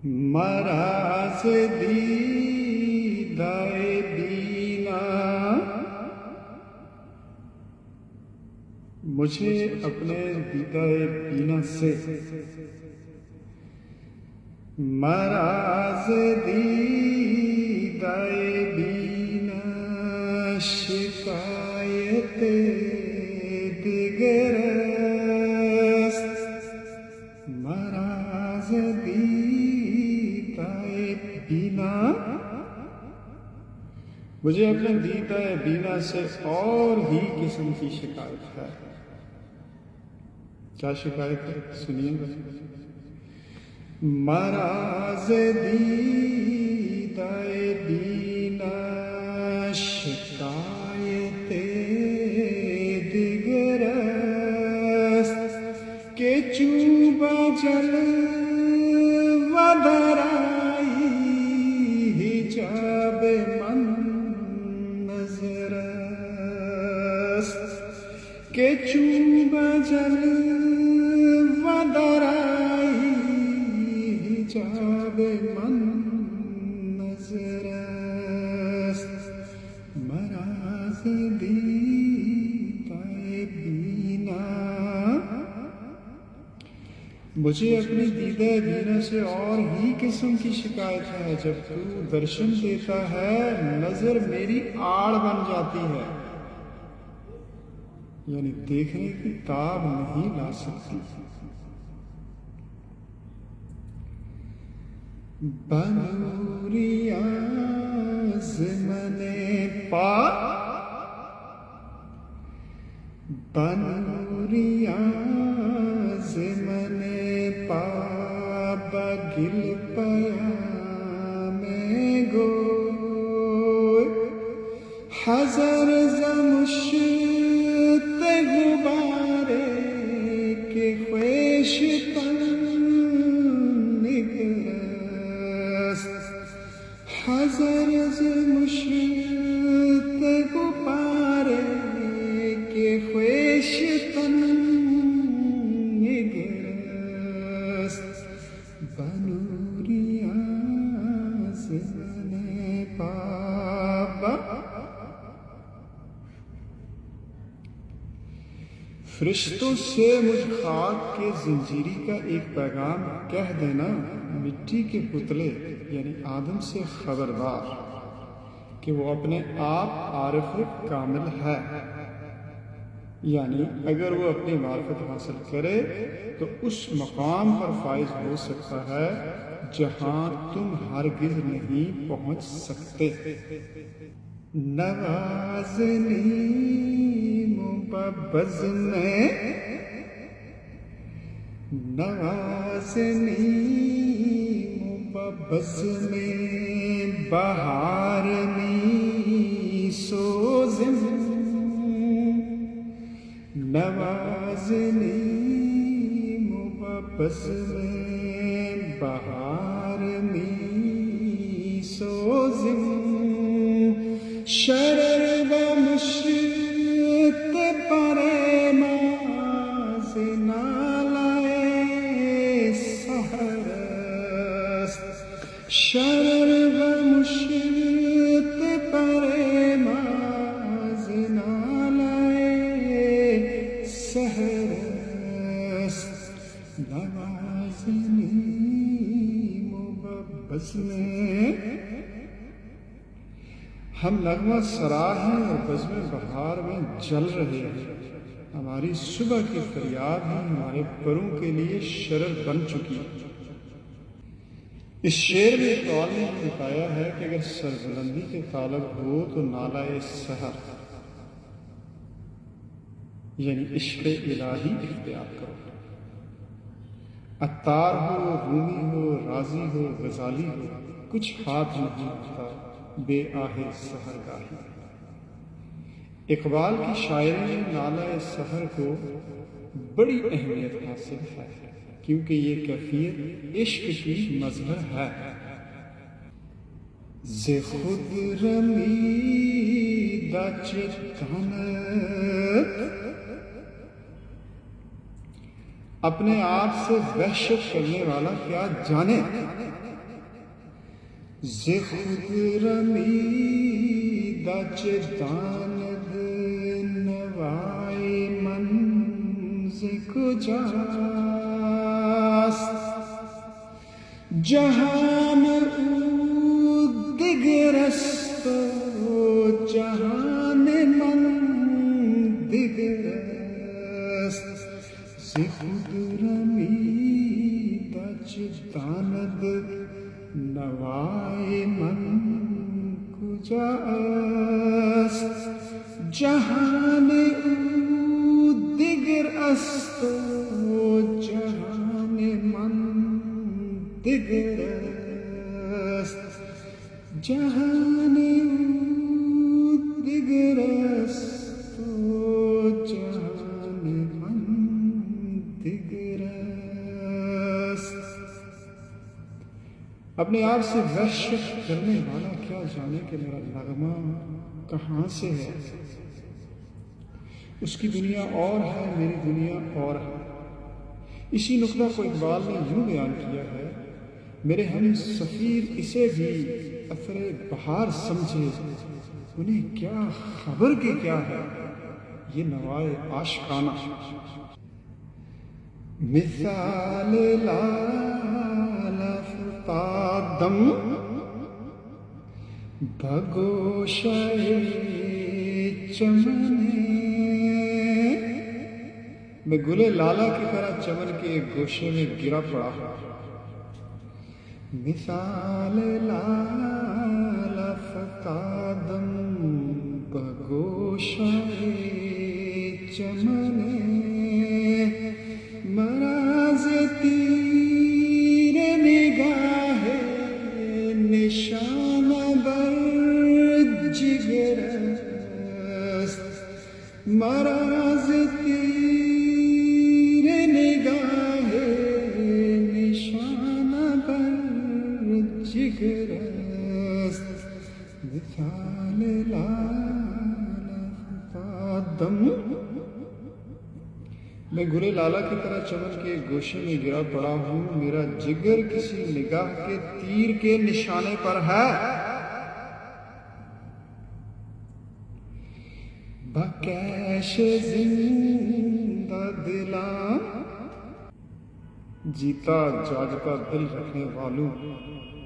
مراز دیدائے بینا، مجھے اپنے دیدائے بینا سے مراز دیدائے بینا شکایت دیگر است، مراز دیدائے بینا، مجھے اپنے دیدائے بینا سے اور ہی قسم کی شکایت ہے۔ کیا شکایت ہے سنیے گا۔ مراز دیدائے بینا شکایت دیگر است، کہ چوبہ جل و درائی حجاب من نظر است، کہ چوبہ جل و درائی حجاب من نظر است، مراز دیدائے بینا، مجھے اپنی دیدہ بینا سے اور ہی قسم کی شکایت ہے۔ جب تو درشن دیتا ہے نظر میری آڑ بن جاتی ہے، یعنی دیکھنے کی تاب نہیں لا سکتی۔ بنوریاز من پا، بنوریاز من پا بگل پیام گوی، حذر ز مشت غبارے کہ خویشتن نگرست، حذر ز مشت غبارے کہ خویشتن نگرست، بنوریاز من پا۔ فرشتوں سے مجھ خاک کے زنجیری کا ایک پیغام کہہ دینا، مٹی کے پتلے یعنی آدم سے خبردار کہ وہ اپنے آپ عارف کامل ہے، یعنی اگر وہ اپنی معرفت حاصل کرے تو اس مقام پر فائز ہو سکتا ہے جہاں تم ہرگز نہیں پہنچ سکتے۔ نوازنی بزم میں، نوازنی بزم میں بہار می سوزم، نوازنی بزم میں بہار می سوزم، شرر و مشرق پرے ماز نالائے سحر است، شرر و مشرق پرے ماز نالائے سحر است، نوازنی مببز میں۔ ہم نغمہ سرا ہیں اور بزم بہار میں جل رہے ہیں، ہماری صبح کی فریاد ہی ہمارے پروں کے لیے شرر بن چکی۔ اس شعر میں قول نے بتایا ہے کہ اگر سربلندی کے طالب ہو تو نالہ سحر یعنی عشق الہی اختیار کرو۔ عطار ہو، رومی ہو، رازی ہو، غزالی ہو، کچھ ہاتھ نہیں آتا بے آہ سحر گاہی۔ اقبال کی شاعری میں نالہ سحر کو بڑی اہمیت حاصل ہے کیونکہ یہ کیفیت عشق کی مظہر ہے۔ ز خود رمیدہ چتانت، اپنے آپ سے وحشت کرنے والا کیا جانے، ز خود رمیدہ چه داند نوای من ز کجاست جهان او دگر است و جهان من دگر است ز خود رمیدہ چه داند نوای من کجا است جهان او دگر است و جهان من دگر است جهان او دگر است و جهان من دگر است. اپنے آپ سے وحشت کرنے والا کیا جانے کہ میرا نغمہ کہاں سے ہے. اس کی دنیا اور ہے، میری دنیا اور ہے. اسی نقطہ کو اقبال نے یوں بیان کیا ہے: میرے ہم سفیر اسے بھی اثر بہار سمجھے، انہیں کیا خبر کہ کیا ہے یہ نوائے عاشقانہ. مثال لال افتادم بگوشہ چمن، میں گلے لالا کی طرح چمن کے ایک گوشے میں گرا پڑا ہوں. مثال لال افتادم بگوشہ چمن، مراز تیر نگاہ نشان بر جگر است، مراز تیر نگاہ نشان بر جگر است. مثال لال افتادم، میں گلے لالا کی طرح چمن کے ایک گوشے میں گرا پڑا ہوں، میرا جگر کسی نگاہ کے تیر کے نشانے پر ہے. بکیش زندہ دلاں، جیتا جاگتا دل رکھنے والوں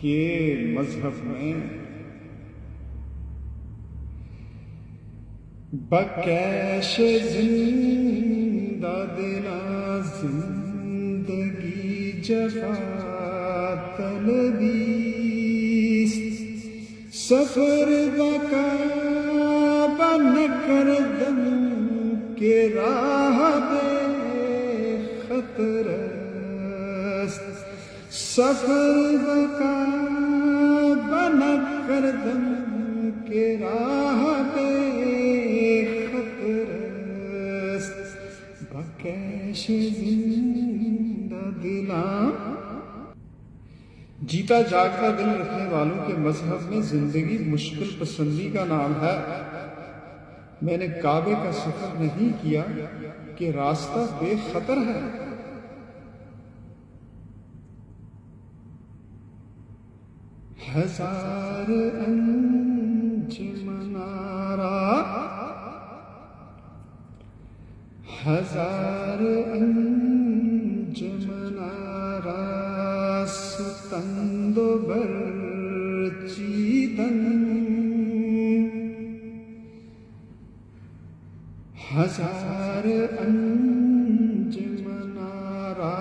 کے مذہب میں، بکیش زندہ دلاں زندگی جفا طلبیست، سفر بکا بن کردم کے راہ بے خطر است، سفر بکا بن کردم کے راہ بے خطر است. بکیش زندہ دلاں، جیتا جاگتا دل رکھنے والوں کے مذہب میں زندگی مشکل پسندی کا نام ہے. میں نے کعبے کا سفر نہیں کیا کہ راستہ بے خطر ہے. ہزار انجمن آرا، ہزار انجمن آرا ستند و برچیدن، ہزار انجمن آرا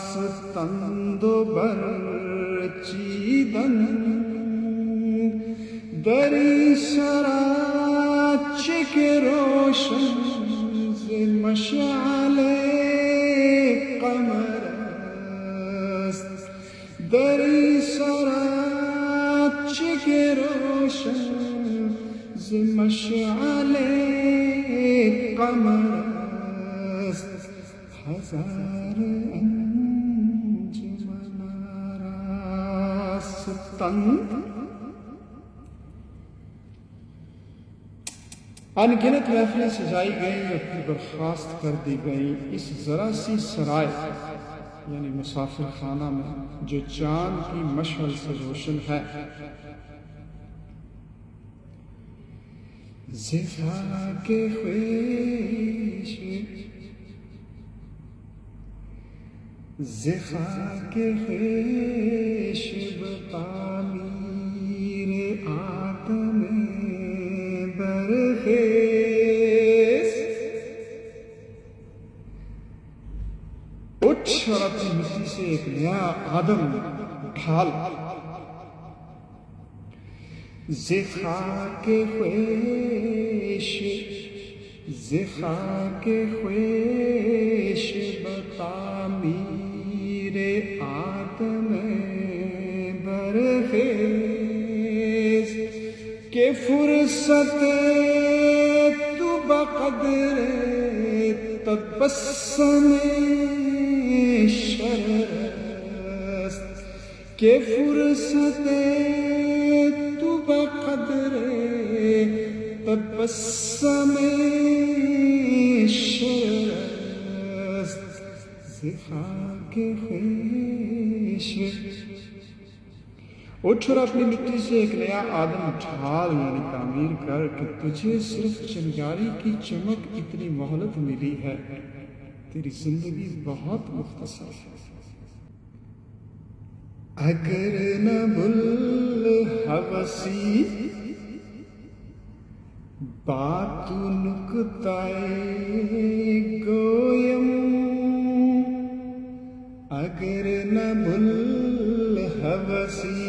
ستند و برچیدن، دری سراچ کے روشن ز مشعل قمر است، دری سراچ کے روشن ز مشعل قمر است. ہزار انجمن آرا ستند، انگنت محفلیں سجائی گئیں اور پھر برخاست کر دی گئیں. اس ذرا سی سرائے یعنی مسافر خانہ میں جو چاند کی مشعل سے روشن ہے. زفاف خویش بتعمیر آدم برخیز. اٹھ اور اپنی مٹی سے ایک نیا آدم ڈھال. زخاک خویش بتعمیر آدم برخیز. کہ فرصت تو بقدر تبسم شرست. کہ فرصت تو بقدر تبسم شرست. زخاک خویش. اٹھ اور اپنی مٹی سے ایک نیا آدم ڈھال یعنی تعمیر کر کہ تجھے صرف چنگاری کی چمک اتنی مہلت ملی ہے. تیری زندگی بہت مختصر ہے. اگر نہ بالحوثی بات نکتائے گویم. اگر نہ بالحوثی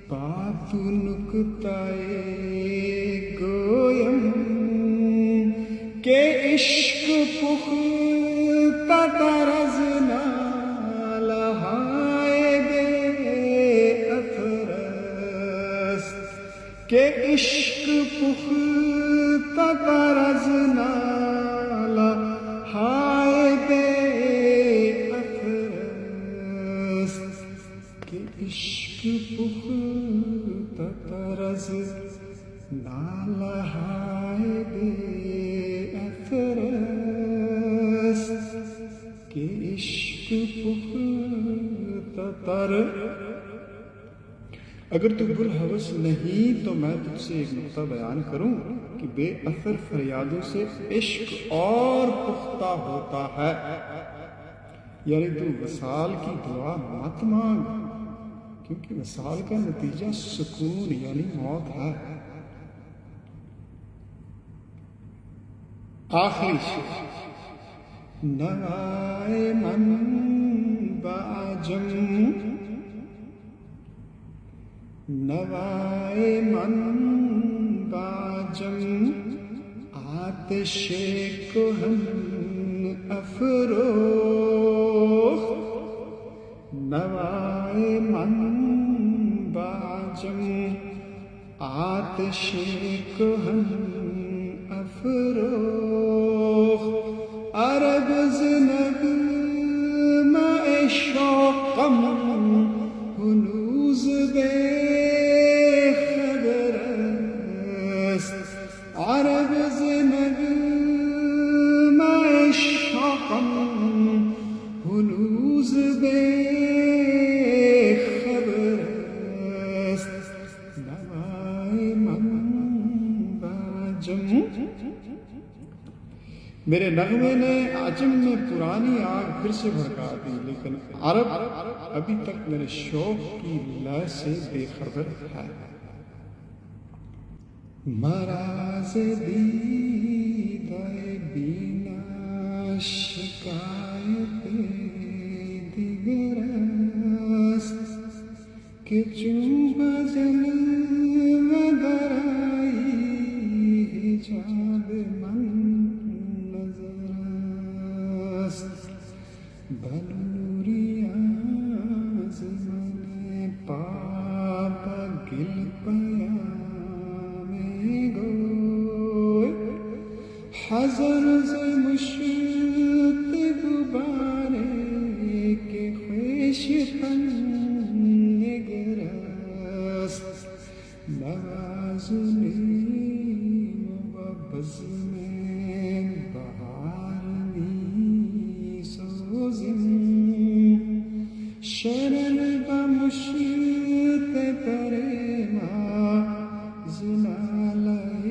بات نکتائے گویم. کہ عشق پختہ طرز نالہائے بے اثر است. کہ عشق پختہ طرز نالہائے بے اثر است. کہ عشق پختہ طرز نالہائے بے اثر است. کہ عشق پختہ طرز. اگر تو بالحوث نہیں تو میں تجھ سے ایک نقطہ بیان کروں کہ بے اثر فریادوں سے عشق اور پختہ ہوتا ہے. یعنی تو وصال کی دعا مت مانگ کیونکہ وصال کا نتیجہ سکون یعنی موت ہے. آخری شعر. نوائے من بعجم نوائے من بعجم آتش کہن افروخت. نوائے من بعجم آتش کہن افروخت. عرب نغمہ شوقم ہنوز بے خبر است. عرب نغمہ شوقم ہنوز بے خبر است. نوائے من بعجم. میرے نغمے نے عجم میں پرانی آگ پھر سے بھڑکا دی لیکن عرب ابھی تک میرے شوق کی لے سے بے خبر ہے. مراز دیدہ بینا شکایت دیگر است. کہ چون غزل و درائی حجاب من بلوری آز من پاپ گل پیام گوی. حضر ز مشت دوبارے کے خویش تن نگر است. نوازنیم و بزم بهار می سوزیم. روشن بمشت پریما زنالای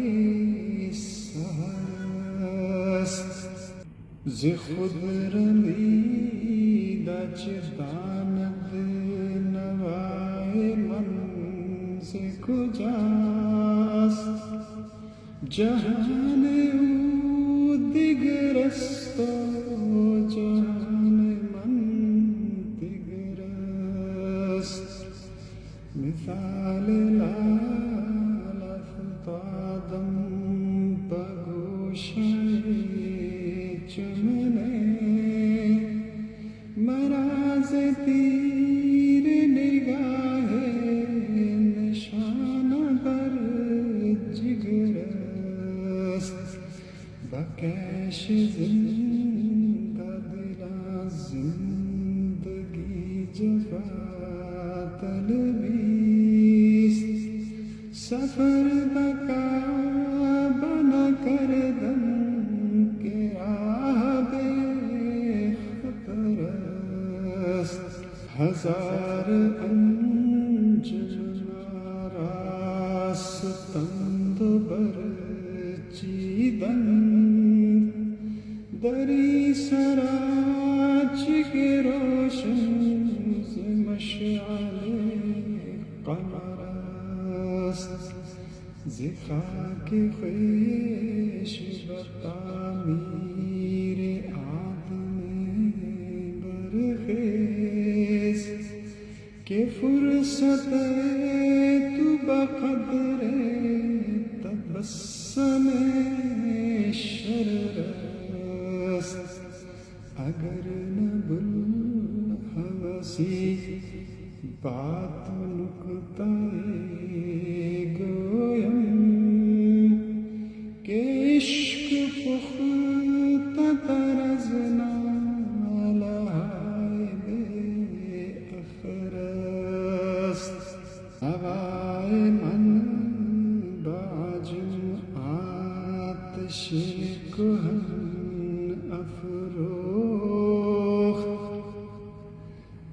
سهرست ز خود رمیده چه داند نوای من ز کجاست جهان او دیگرست و جهان من دیگرست مثال لال افتادم بگوشه چمنه مراز تیر نگاه نشان بر جگرست بکش زنده دل زندگی جفا طلبیست سفر بکا بنا کردن که آب خطر است هزار انجم راستند برچیدن دری سراج که روشن ز مشعل قمر است ز خاک خویش و تعمیر آدم برخیز که فرصت تو بقدر تبسم شرر است اگر نبل حوثی بات نکتہ گویم کہ عشق پختہ تر از نالہائے بے اثر است ہوائے من باجم آتش کہن افروخت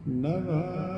نوا